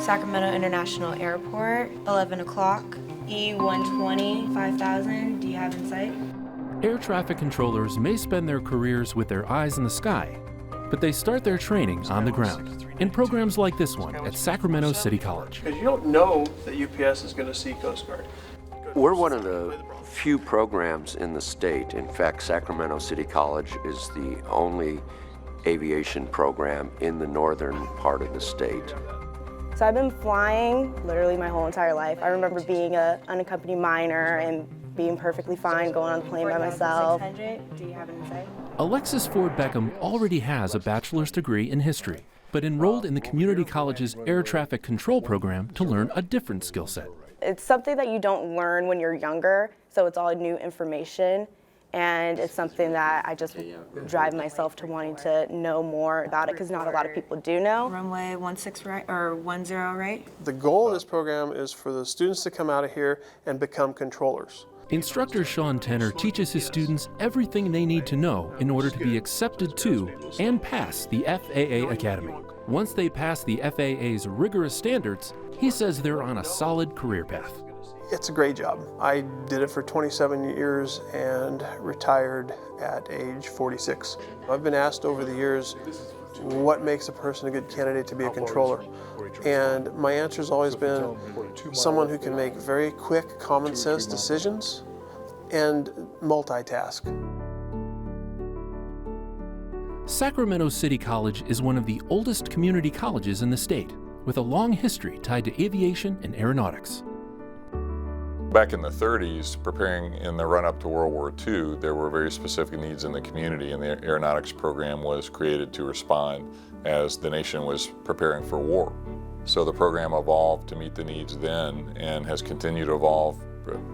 Sacramento International Airport, 11 o'clock, E120, 5,000, do you have in sight? Air traffic controllers may spend their careers with their eyes in the sky, but they start their training on the ground in programs like this one at Sacramento City College. Because you don't know that UPS is going to see Coast Guard. We're one of the few programs in the state. In fact, Sacramento City College is the only aviation program in the northern part of the state. So I've been flying literally my whole entire life. I remember being an unaccompanied minor and being perfectly fine going on the plane by myself. Do you have an insight? Alexis Ford Beckham already has a bachelor's degree in history, but enrolled in the community college's air traffic control program to learn a different skill set. It's something that you don't learn when you're younger, so it's all new information, and it's something that I just drive myself to wanting to know more about it, because not a lot of people do know. Runway 16 right, or 10 right? The goal of this program is for the students to come out of here and become controllers. Instructor Sean Tenner teaches his students everything they need to know in order to be accepted to and pass the FAA Academy. Once they pass the FAA's rigorous standards, he says they're on a solid career path. It's a great job. I did it for 27 years and retired at age 46. I've been asked over the years, what makes a person a good candidate to be a controller? And my answer has always been someone who can make very quick, common sense decisions and multitask. Sacramento City College is one of the oldest community colleges in the state, with a long history tied to aviation and aeronautics. Back in the 30s, preparing in the run-up to World War II, there were very specific needs in the community, and the aeronautics program was created to respond as the nation was preparing for war. So the program evolved to meet the needs then and has continued to evolve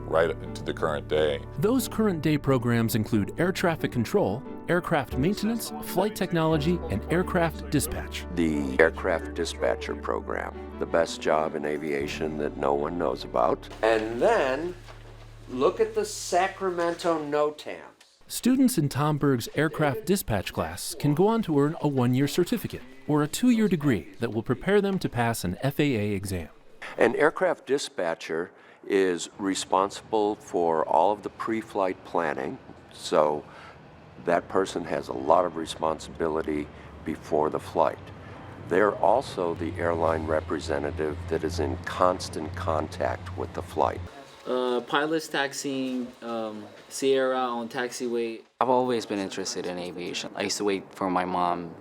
right into the current day. Those current day programs include air traffic control, aircraft maintenance, flight technology, and aircraft dispatch. The aircraft dispatcher program, the best job in aviation that no one knows about. And then look at the Sacramento NOTAMs. Students in Tom Berg's aircraft dispatch class can go on to earn a 1-year certificate or a 2-year degree that will prepare them to pass an FAA exam. An aircraft dispatcher is responsible for all of the pre-flight planning, so that person has a lot of responsibility before the flight. They're also the airline representative that is in constant contact with the flight. Pilots taxiing Sierra on taxiway. I've always been interested in aviation. I used to wait for my mom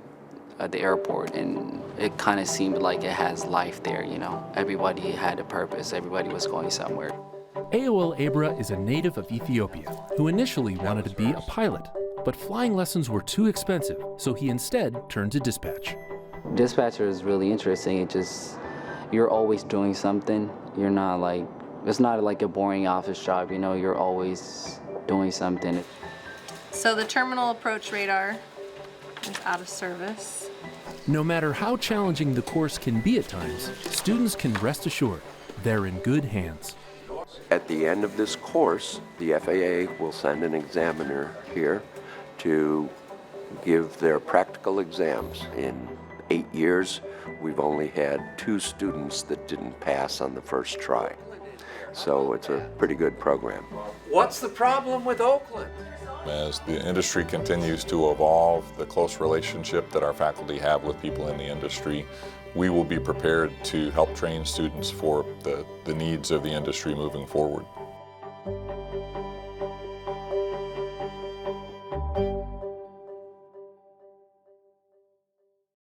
at the airport, and it kind of seemed like it has life there, you know. Everybody had a purpose, everybody was going somewhere. AOL Abra is a native of Ethiopia who initially wanted to be a pilot, but flying lessons were too expensive, so he instead turned to dispatch. Dispatcher is really interesting. It just, you're always doing something. You're not like, it's not like a boring office job, you know, you're always doing something. So the terminal approach radar is out of service. No matter how challenging the course can be at times, students can rest assured they're in good hands. At the end of this course, the FAA will send an examiner here to give their practical exams. In 8 years, we've only had 2 students that didn't pass on the first try. So it's a pretty good program. What's the problem with Oakland? As the industry continues to evolve, the close relationship that our faculty have with people in the industry, we will be prepared to help train students for the needs of the industry moving forward.